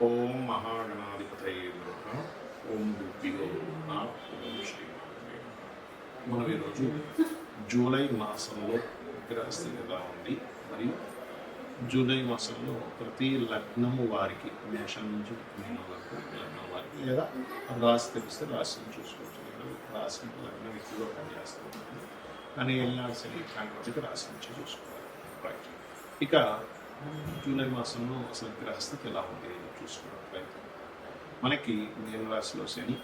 ఓం మహాగణాధిపతయే నమః. ఓం గురుభ్యో నమః. ఓం శ్రీ గురుభ్యో నమః. మనం ఈరోజు జూలై మాసంలో గ్రహస్థితి ఎలా ఉంది మరియు జూలై మాసంలో ప్రతి లగ్నము వారికి మేషం నుంచి మీనం వరకు లగ్నం వారికి లేదా రాశి తెలిస్తే రాశిని చూసుకోవచ్చు. రాశి లగ్నం ఎక్కువగా పనిచేస్తుంది కానీ వెళ్ళాల్సిన ఇట్లాంటి రాశి నుంచి చూసుకోవాలి. రైట్. ఇక జూలై మాసంలో అసలు గ్రహస్థితి ఎలా ఉంది చూసుకున్నట్లయితే మనకి మీన రాశిలో శని,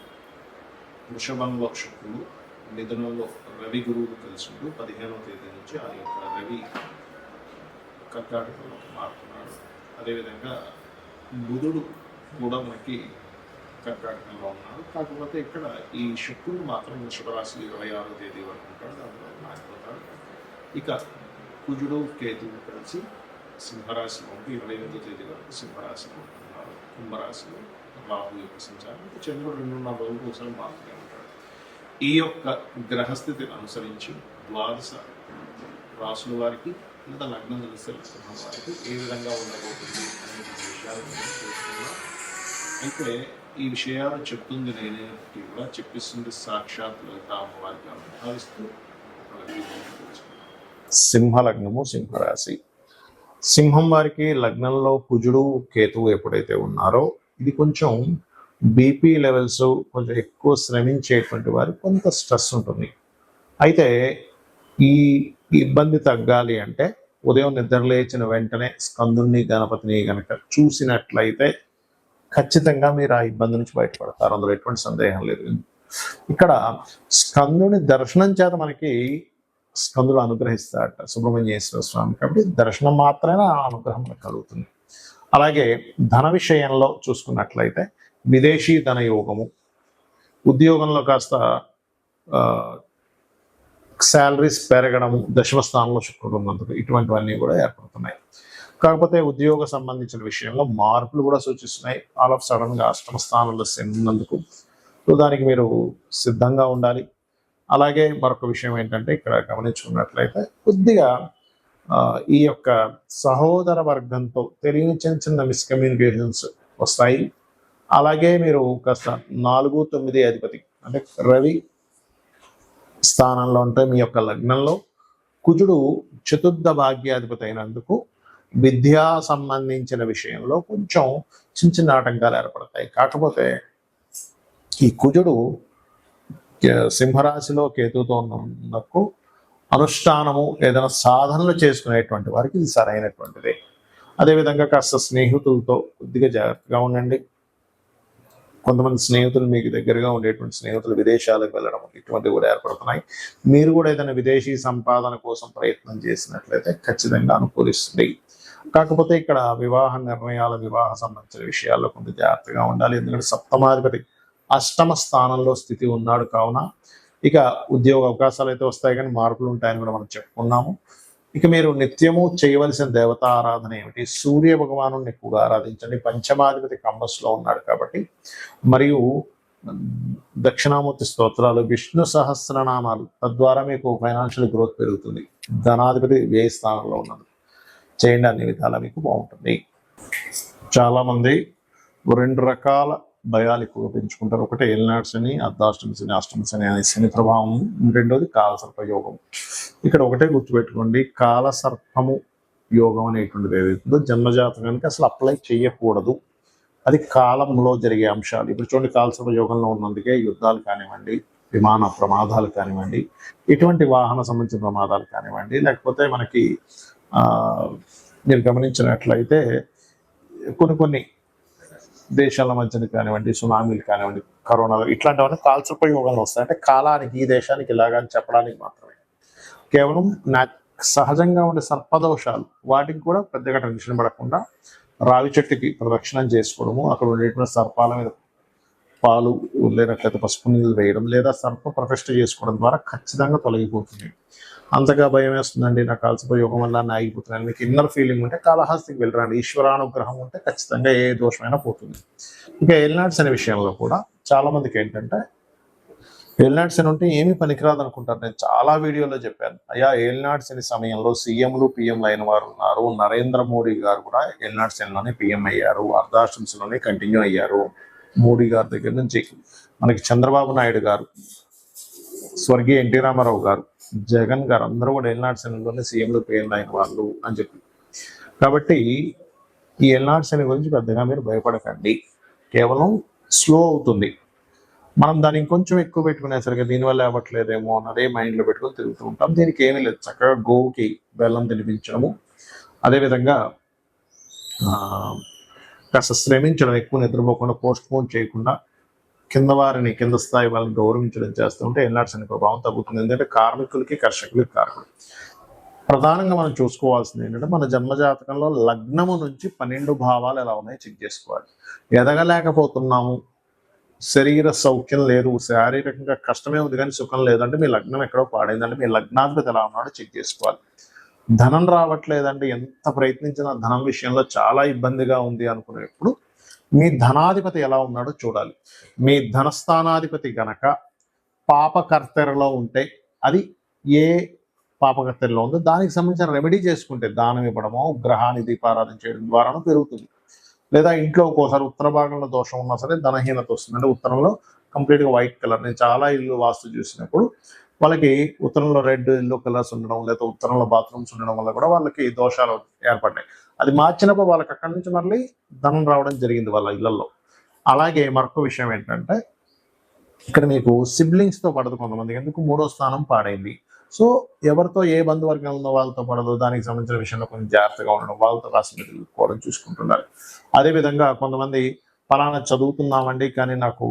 వృషభంలో శుక్రుడు, మిథునంలో రవి గురువులు కలిసి ఉంటూ 15వ తేదీ నుంచి ఆ యొక్క రవి కర్కాటకంలోకి మారుతున్నాడు. అదేవిధంగా బుధుడు కూడా మనకి కర్కాటకంలో ఉన్నాడు. కాకపోతే ఇక్కడ ఈ శుక్రుడు మాత్రం వృషభ రాశి 26వ తేదీ వరకు ఉంటాడు, దాంట్లో మారిపోతాడు. ఇక కుజుడు కేతువు కలిసి సింహరాశిలో ఉంటూ 28వ తేదీ వరకు సింహరాశిలో ఉంటున్నారు. కుంభరాశిలో రాహు యొక్క సంచారం, చంద్రుడు 2.5 రోజులకు ఒకసారి మారుతూనే ఉంటాడు. ఈ యొక్క గ్రహస్థితిని అనుసరించి ద్వాదశ రాసుల వారికి లేదా లగ్నం తెలిసే వారికి ఏ విధంగా ఉండబోతుంది అనే విషయాలు చూస్తున్నాం. అయితే ఈ విషయాలు చెప్తుంది నేనేటికి కూడా చెప్పిస్తుంది సాక్షాత్ అమ్మవారికి భావిస్తూ సింహ లగ్నము, సింహరాశి. సింహం వారికి లగ్నంలో కుజుడు కేతువు ఎప్పుడైతే ఉన్నారో ఇది కొంచెం బీపీ లెవెల్స్ కొంచెం ఎక్కువ శ్రమించేటువంటి వారికి కొంత స్ట్రెస్ ఉంటుంది. అయితే ఈ ఇబ్బంది తగ్గాలి అంటే ఉదయం నిద్ర లేచిన వెంటనే స్కందుని గణపతిని గనక చూసినట్లయితే ఖచ్చితంగా మీరు ఆ ఇబ్బంది నుంచి బయటపడతారు, అందులో ఎటువంటి సందేహం లేదు. ఇక్కడ స్కందుని దర్శనం చేత మనకి స్కందుడు అనుగ్రహిస్తాడట సుబ్రహ్మణ్యేశ్వర స్వామి, కాబట్టి దర్శనం మాత్రమే ఆ అనుగ్రహం మనకు కలుగుతుంది. అలాగే ధన విషయంలో చూసుకున్నట్లయితే విదేశీ ధన యోగము, ఉద్యోగంలో కాస్త శాలరీస్ పెరగడము, దశమ స్థానంలో శుక్రుడు ఉన్నందుకు ఇటువంటివన్నీ కూడా ఏర్పడుతున్నాయి. కాకపోతే ఉద్యోగ సంబంధించిన విషయంలో మార్పులు కూడా సూచిస్తున్నాయి. ఆల్ ఆఫ్ సడన్గా అష్టమ స్థానంలో ఉన్నందుకు సో దానికి మీరు సిద్ధంగా ఉండాలి. అలాగే మరొక విషయం ఏంటంటే ఇక్కడ గమనించుకున్నట్లయితే కొద్దిగా ఈ యొక్క సహోదర వర్గంతో తెలియని చిన్న చిన్న మిస్కమ్యూనికేషన్స్ వస్తాయి. అలాగే మీరు కాస్త 4, 9 అధిపతి అంటే రవి స్థానంలో ఉంటే మీ యొక్క లగ్నంలో కుజుడు చతుర్థ భాగ్యాధిపతి అయినందుకు విద్యా సంబంధించిన విషయంలో కొంచెం చిన్న చిన్న ఆటంకాలు ఏర్పడతాయి. కాకపోతే ఈ కుజుడు సింహరాశిలో కేతుతో ఉన్నందుకు అనుష్ఠానము ఏదైనా సాధనలు చేసుకునేటువంటి వారికి ఇది సరైనటువంటిదే. అదేవిధంగా కాస్త స్నేహితులతో కొద్దిగా జాగ్రత్తగా ఉండండి. కొంతమంది స్నేహితులు మీకు దగ్గరగా ఉండేటువంటి స్నేహితులు విదేశాలకు వెళ్ళడం ఇటువంటివి కూడా ఏర్పడుతున్నాయి. మీరు కూడా ఏదైనా విదేశీ సంపాదన కోసం ప్రయత్నం చేసినట్లయితే ఖచ్చితంగా అనుకూలిస్తుంది. కాకపోతే ఇక్కడ వివాహ నిర్ణయాల, వివాహ సంబంధించిన విషయాల్లో కొంత జాగ్రత్తగా ఉండాలి. ఎందుకంటే సప్తమాధిపతి అష్టమ స్థానంలో స్థితి ఉన్నాడు కావున ఇక ఉద్యోగ అవకాశాలు అయితే వస్తాయి కానీ మార్పులు ఉంటాయని కూడా మనం చెప్పుకున్నాము. ఇక మీరు నిత్యము చేయవలసిన దేవతా ఆరాధన ఏమిటి? సూర్య భగవాను ఎక్కువగా ఆరాధించండి. పంచమాధిపతి కంబస్లో ఉన్నాడు కాబట్టి, మరియు దక్షిణామూర్తి స్తోత్రాలు, విష్ణు సహస్రనామాలు, తద్వారా మీకు ఫైనాన్షియల్ గ్రోత్ పెరుగుతుంది. ధనాధిపతి వ్యయ స్థానంలో ఉన్నది చేయండి, అన్ని విధాలా మీకు బాగుంటుంది. చాలామంది 2 రకాల భయాలు ఎక్కువగా పెంచుకుంటారు. ఒకటి ఏలినాడు శని, అర్ధాష్టమి శని, అష్టమ శని అనే శని ప్రభావం. రెండోది కాలసర్ప యోగం. ఇక్కడ ఒకటే గుర్తుపెట్టుకోండి, కాలసర్పము యోగం అనేటువంటిది ఏదైతుందో జన్మజాతకానికి అసలు అప్లై చేయకూడదు. అది కాలంలో జరిగే అంశాలు. ఇప్పుడు చూడండి, కాలసర్ప యోగంలో ఉన్నందుకే యుద్ధాలు కానివ్వండి, విమాన ప్రమాదాలు కానివ్వండి, ఇటువంటి వాహన సంబంధించిన ప్రమాదాలు కానివ్వండి, లేకపోతే మనకి మీరు గమనించినట్లయితే కొన్ని దేశాల మధ్యన కానివ్వండి, సునామీలు కానివ్వండి, కరోనా ఇట్లాంటివన్నీ కాలసర్ప యోగంలో వస్తాయి. అంటే కాలానికి ఈ దేశానికి ఇలాగని చెప్పడానికి మాత్రమే. కేవలం సహజంగా ఉండే సర్పదోషాలు వాటికి కూడా పెద్దగా టెన్షన్ పడకుండా రావి చెట్టుకి ప్రదక్షిణం చేసుకోవడము, అక్కడ ఉండేటువంటి సర్పాల మీద పాలు లేనట్లయితే పసుపు నీళ్ళు వేయడం, లేదా సర్ప ప్రతిష్ఠ చేసుకోవడం ద్వారా ఖచ్చితంగా తొలగిపోతుంది. అంతగా భయం వేస్తుందండి నాకు కాలసర్ప యోగం వల్ల నా ఆగిపోతున్నాను, మీకు ఇన్నర్ ఫీలింగ్ ఉంటే కాళహస్తికి వెళ్ళరండి. ఈశ్వరానుగ్రహం ఉంటే ఖచ్చితంగా ఏ దోషమైనా పోతుంది. ఇంకా ఏలినాడ్స్ అనే విషయంలో కూడా చాలా మందికి ఏంటంటే ఏలినాటి శని ఉంటే ఏమీ పనికిరాదు అనుకుంటారు. నేను చాలా వీడియోలో చెప్పాను, అయ్యా ఏలినాటి శని సమయంలో సీఎంలు పిఎంలు అయిన వారు ఉన్నారు. నరేంద్ర మోడీ గారు కూడా ఏలినాటి శనిలోనే పిఎం అయ్యారు, అర్ధాశ్రమంలోనే కంటిన్యూ అయ్యారు. మోడీ గారి దగ్గర నుంచి మనకి చంద్రబాబు నాయుడు గారు, స్వర్గీయ ఎన్టీ రామారావు గారు, జగన్ గారు అందరూ కూడా ఏలినాటి శనిలోనే సీఎంలు పిఎంలు అయిన వాళ్ళు అని చెప్పి. కాబట్టి ఈ ఏలినాటి శని గురించి పెద్దగా మీరు భయపడకండి, కేవలం స్లో అవుతుంది. మనం దాన్ని ఇంకొంచెం ఎక్కువ పెట్టుకునేసరికి దీనివల్ల అవ్వట్లేదేమో అన్నదే మైండ్లో పెట్టుకొని తిరుగుతూ ఉంటాం. దీనికి ఏమీ లేదు, చక్కగా గోవుకి బెల్లం తినిపించడము, అదేవిధంగా కాస్త శ్రమించడం, ఎక్కువ నిద్రపోకుండా పోస్ట్ పోన్ చేయకుండా కింద స్థాయి వాళ్ళని గౌరవించడం చేస్తూ ఉంటే ఏలినాటి శని ప్రభావం తగ్గుతుంది. ఎందుకంటే కార్మికులకి కర్షకులకి కారకులు. ప్రధానంగా మనం చూసుకోవాల్సింది ఏంటంటే మన జన్మజాతకంలో లగ్నము నుంచి 12 భావాలు ఎలా ఉన్నాయో చెక్ చేసుకోవాలి. ఎదగలేకపోతున్నాము, శరీర సౌఖ్యం లేదు, శారీరకంగా కష్టమే ఉంది కానీ సుఖం లేదంటే మీ లగ్నం ఎక్కడో పాడైందంటే మీ లగ్నాధిపతి ఎలా ఉన్నాడో చెక్ చేసుకోవాలి. ధనం రావట్లేదంటే ఎంత ప్రయత్నించినా ధనం విషయంలో చాలా ఇబ్బందిగా ఉంది అనుకునేప్పుడు మీ ధనాధిపతి ఎలా ఉన్నాడో చూడాలి. మీ ధనస్థానాధిపతి గనక పాపకర్తెరలో ఉంటే అది ఏ పాపకర్తెరలో ఉందో దానికి సంబంధించిన రెమెడీ చేసుకుంటే, దానం ఇవ్వడమో గ్రహాన్ని దీపారాధన చేయడం ద్వారానో పెరుగుతుంది. లేదా ఇంట్లో ఒక్కోసారి ఉత్తర భాగంలో దోషం ఉన్నా సరే ధనహీనత వస్తుంది. అంటే ఉత్తరంలో కంప్లీట్గా వైట్ కలర్, నేను చాలా ఇల్లు వాస్తు చూసినప్పుడు వాళ్ళకి ఉత్తరంలో రెడ్ ఎల్లో కలర్స్ ఉండడం, లేదా ఉత్తరంలో బాత్రూమ్స్ ఉండడం వల్ల కూడా వాళ్ళకి దోషాలు ఏర్పడ్డాయి. అది మార్చినప్పుడు వాళ్ళకి అక్కడి నుంచి మళ్ళీ ధనం రావడం జరిగింది వాళ్ళ ఇళ్లలో. అలాగే మరొక విషయం ఏంటంటే ఇక్కడ మీకు సిబ్లింగ్స్తో పడదు కొంతమంది, ఎందుకు 3వ స్థానం పాడైంది. సో ఎవరితో ఏ బంధువర్గం ఉందో వాళ్ళతో పడదు, దానికి సంబంధించిన విషయంలో కొంచెం జాగ్రత్తగా ఉండడం, వాళ్ళతో కాస్త తెలుసుకోవడం చూసుకుంటున్నారు. అదేవిధంగా కొంతమంది ఫలానా చదువుతున్నామండి కానీ నాకు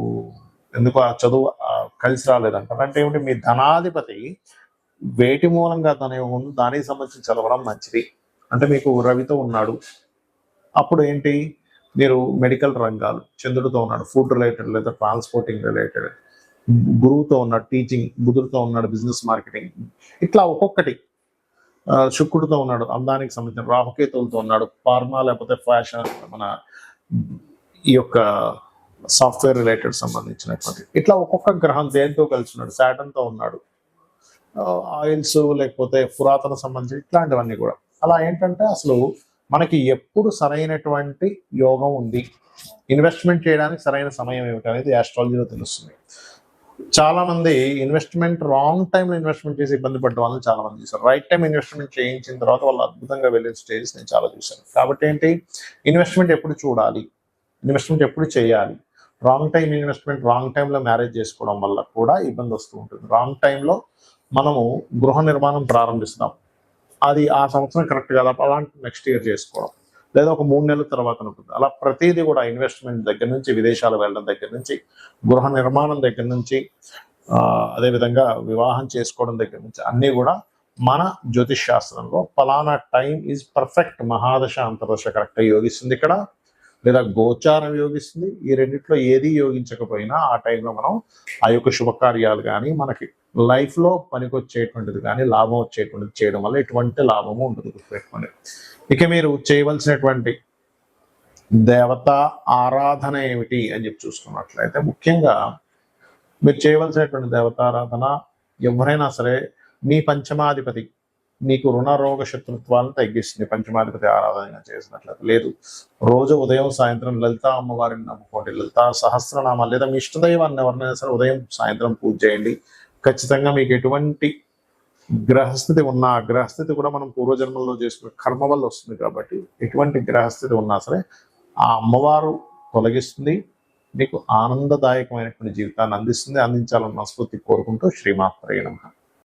ఎందుకు ఆ చదువు కలిసి రాలేదంటారు. అంటే ఏమిటి, మీ ధనాధిపతి వేటి మూలంగా ఉంది, దానికి సంబంధించి చదవడం మంచిది. అంటే మీకు రవితో ఉన్నాడు, అప్పుడు ఏంటి మీరు మెడికల్ రంగాలు, చంద్రుడితో ఉన్నాడు ఫుడ్ రిలేటెడ్ లేదా ట్రాన్స్పోర్టింగ్ రిలేటెడ్, గురువుతో ఉన్నాడు టీచింగ్, బుధుడితో ఉన్నాడు బిజినెస్ మార్కెటింగ్, ఇట్లా ఒక్కొక్కటి. శుక్రుడితో ఉన్నాడు అందానికి సంబంధించిన, రాహుకేతువులతో ఉన్నాడు ఫార్మా లేకపోతే ఫ్యాషన్, మన ఈ యొక్క సాఫ్ట్వేర్ రిలేటెడ్ సంబంధించినటువంటి, ఇట్లా ఒక్కొక్క గ్రహం దేంతో కలిసి ఉన్నాడు. శాటర్న్తో ఉన్నాడు ఆయిల్స్ లేకపోతే పురాతన సంబంధించి ఇట్లాంటివన్నీ కూడా. అలా ఏంటంటే అసలు మనకి ఎప్పుడు సరైనటువంటి యోగం ఉంది, ఇన్వెస్ట్మెంట్ చేయడానికి సరైన సమయం ఏమిటి అనేది ఆస్ట్రాలజీలో తెలుస్తుంది. చాలా మంది ఇన్వెస్ట్మెంట్ రాంగ్ టైంలో ఇన్వెస్ట్మెంట్ చేసి ఇబ్బంది పడ్డ వాళ్ళని చాలా మంది చూసారు. రైట్ టైం ఇన్వెస్ట్మెంట్ చేయించిన తర్వాత వాళ్ళు అద్భుతంగా వెళ్ళిన స్టేజెస్ నేను చాలా చూశాను. కాబట్టి ఏంటి, ఇన్వెస్ట్మెంట్ ఎప్పుడు చూడాలి, ఇన్వెస్ట్మెంట్ ఎప్పుడు చేయాలి. రాంగ్ టైం ఇన్వెస్ట్మెంట్, రాంగ్ టైంలో మ్యారేజ్ చేసుకోవడం వల్ల కూడా ఇబ్బంది వస్తూ ఉంటుంది. రాంగ్ టైంలో మనము గృహ నిర్మాణం ప్రారంభిస్తాం, అది ఆ సంవత్సరం కరెక్ట్ కదా, అలాంటి నెక్స్ట్ ఇయర్ చేసుకోవడం, లేదా ఒక 3 నెలల తర్వాత ఉంటుంది. అలా ప్రతిదీ కూడా ఇన్వెస్ట్మెంట్ దగ్గర నుంచి, విదేశాలు వెళ్ళడం దగ్గర నుంచి, గృహ నిర్మాణం దగ్గర నుంచి, అదేవిధంగా వివాహం చేసుకోవడం దగ్గర నుంచి అన్నీ కూడా మన జ్యోతిష్ శాస్త్రంలో ఫలానా టైం ఈజ్ పర్ఫెక్ట్, మహాదశ అంతర్దశ కరెక్ట్గా యోగిస్తుంది ఇక్కడ, లేదా గోచారం యోగిస్తుంది. ఈ రెండిట్లో ఏది యోగించకపోయినా ఆ టైంలో మనం ఆ యొక్క శుభకార్యాలు కానీ, మనకి లైఫ్లో పనికొచ్చేటువంటిది కానీ, లాభం వచ్చేటువంటిది చేయడం వల్ల ఎటువంటి లాభము ఉండదు, గుర్తుపెట్టుకోండి. ఇక మీరు చేయవలసినటువంటి దేవత ఆరాధన ఏమిటి అని చెప్పి చూసుకున్నట్లయితే, ముఖ్యంగా మీరు చేయవలసినటువంటి దేవతారాధన, ఎవరైనా సరే మీ పంచమాధిపతి మీకు రుణ రోగ శత్రుత్వాలను తగ్గిస్తుంది పంచమాధిపతి ఆరాధన చేసినట్లయితే. లేదు, రోజు ఉదయం సాయంత్రం లలితా అమ్మవారిని నమ్ముకోండి, లలితా సహస్రనామాలు లేదా మీ ఇష్టదైవాన్ని ఎవరినైనా సరే ఉదయం సాయంత్రం పూజ చేయండి. ఖచ్చితంగా మీకు ఎటువంటి గ్రహస్థితి ఉన్నా, ఆ గ్రహస్థితి కూడా మనం పూర్వజన్మల్లో చేసుకునే కర్మ వల్ల వస్తుంది. కాబట్టి ఎటువంటి గ్రహస్థితి ఉన్నా సరే ఆ అమ్మవారు తొలగిస్తుంది, మీకు ఆనందదాయకమైనటువంటి జీవితాన్ని అందిస్తుంది. అందించాలని మనస్ఫూర్తి కోరుకుంటూ శ్రీమాత్రే నమః.